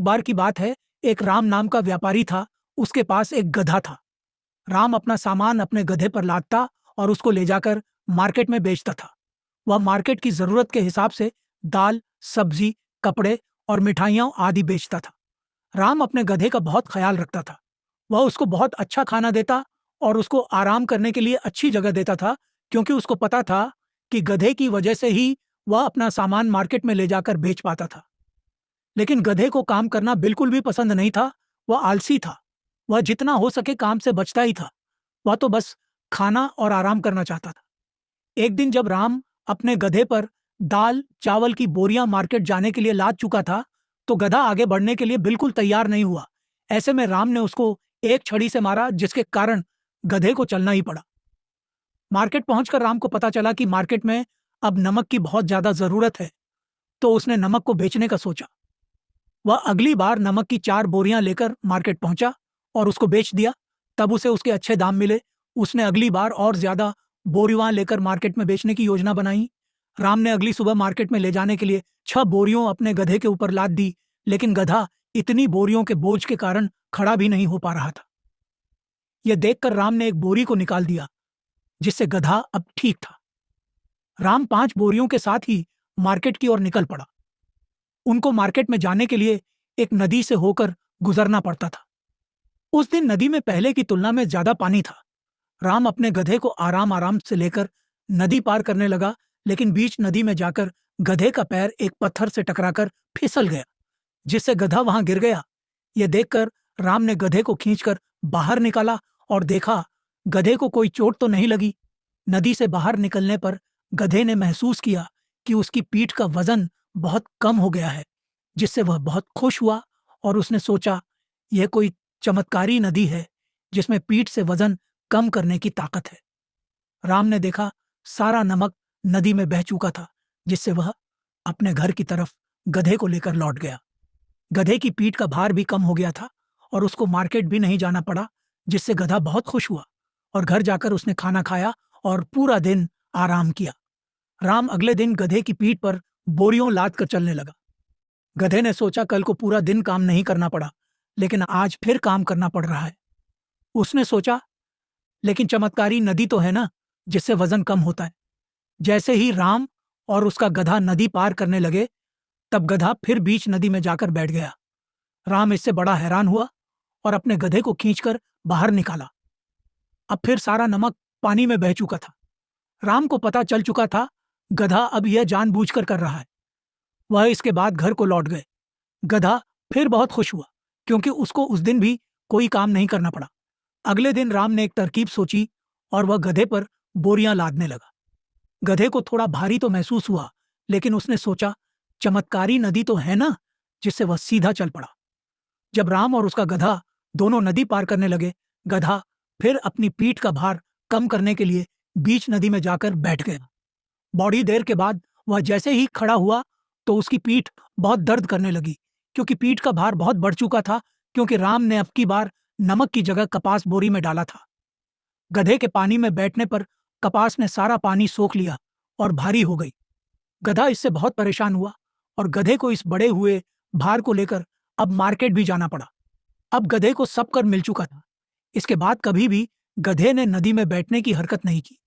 बार की बात है, एक राम नाम का व्यापारी था। उसके पास एक गधा था। राम अपना सामान अपने गधे पर लादता और उसको ले जाकर मार्केट में बेचता था। वह मार्केट की जरूरत के हिसाब से दाल, सब्जी, कपड़े और मिठाइयाँ आदि बेचता था। राम अपने गधे का बहुत ख्याल रखता था। वह उसको बहुत अच्छा खाना देता और उसको आराम करने के लिए अच्छी जगह देता था, क्योंकि उसको पता था कि गधे की वजह से ही वह अपना सामान मार्केट में ले जाकर बेच पाता था। लेकिन गधे को काम करना बिल्कुल भी पसंद नहीं था। वह आलसी था। वह जितना हो सके काम से बचता ही था। वह तो बस खाना और आराम करना चाहता था। एक दिन जब राम अपने गधे पर दाल चावल की बोरियां मार्केट जाने के लिए लाद चुका था, तो गधा आगे बढ़ने के लिए बिल्कुल तैयार नहीं हुआ। ऐसे में राम ने उसको एक छड़ी से मारा, जिसके कारण गधे को चलना ही पड़ा। मार्केट पहुंचकर राम को पता चला कि मार्केट में अब नमक की बहुत ज्यादा जरूरत है, तो उसने नमक को बेचने का सोचा। वह अगली बार नमक की 4 बोरियां लेकर मार्केट पहुंचा और उसको बेच दिया। तब उसे उसके अच्छे दाम मिले। उसने अगली बार और ज्यादा बोरियां लेकर मार्केट में बेचने की योजना बनाई। राम ने अगली सुबह मार्केट में ले जाने के लिए 6 बोरियों अपने गधे के ऊपर लाद दी, लेकिन गधा इतनी बोरियों के बोझ के कारण खड़ा भी नहीं हो पा रहा था। यह देखकर राम ने एक बोरी को निकाल दिया, जिससे गधा अब ठीक था। राम 5 बोरियों के साथ ही मार्केट की ओर निकल पड़ा। उनको मार्केट में जाने के लिए एक नदी से होकर गुजरना पड़ता था। उस दिन नदी में पहले की तुलना में ज्यादा पानी था। राम अपने गधे को आराम आराम से लेकर नदी पार करने लगा, लेकिन बीच नदी में जाकर गधे का पैर एक पत्थर से टकराकर फिसल गया, जिससे गधा वहां गिर गया। यह देखकर राम ने गधे को खींचकर बाहर निकाला और देखा गधे को कोई चोट तो नहीं लगी। नदी से बाहर निकलने पर गधे ने महसूस किया कि उसकी पीठ का वजन बहुत कम हो गया है, जिससे वह बहुत खुश हुआ और उसने सोचा, यह कोई चमत्कारी नदी है जिसमें पीठ से वजन कम करने की ताकत है। राम ने देखा सारा नमक नदी में बह चुका था, जिससे वह अपने घर की तरफ गधे को लेकर लौट गया। गधे की पीठ का भार भी कम हो गया था और उसको मार्केट भी नहीं जाना पड़ा, जिससे गधा बहुत खुश हुआ और घर जाकर उसने खाना खाया और पूरा दिन आराम किया। राम अगले दिन गधे की पीठ पर बोरियों लाद कर चलने लगा। गधे ने सोचा कल को पूरा दिन काम नहीं करना पड़ा, लेकिन आज फिर काम करना पड़ रहा है। उसने सोचा, लेकिन चमत्कारी नदी तो है ना, जिससे वजन कम होता है। जैसे ही राम और उसका गधा नदी पार करने लगे, तब गधा फिर बीच नदी में जाकर बैठ गया। राम इससे बड़ा हैरान हुआ और अपने गधे को खींचकर बाहर निकाला। अब फिर सारा नमक पानी में बह चुका था। राम को पता चल चुका था गधा अब यह जानबूझकर कर रहा है। वह इसके बाद घर को लौट गए। गधा फिर बहुत खुश हुआ, क्योंकि उसको उस दिन भी कोई काम नहीं करना पड़ा। अगले दिन राम ने एक तरकीब सोची और वह गधे पर बोरियां लादने लगा। गधे को थोड़ा भारी तो महसूस हुआ, लेकिन उसने सोचा, चमत्कारी नदी तो है ना, जिससे वह सीधा चल पड़ा। जब राम और उसका गधा दोनों नदी पार करने लगे, गधा फिर अपनी पीठ का भार कम करने के लिए बीच नदी में जाकर बैठ गया। बड़ी देर के बाद वह जैसे ही खड़ा हुआ, तो उसकी पीठ बहुत दर्द करने लगी, क्योंकि पीठ का भार बहुत बढ़ चुका था, क्योंकि राम ने अब की बार नमक की जगह कपास बोरी में डाला था। गधे के पानी में बैठने पर कपास ने सारा पानी सोख लिया और भारी हो गई। गधा इससे बहुत परेशान हुआ और गधे को इस बड़े हुए भार को लेकर अब मार्केट भी जाना पड़ा। अब गधे को सब कर मिल चुका था। इसके बाद कभी भी गधे ने नदी में बैठने की हरकत नहीं की।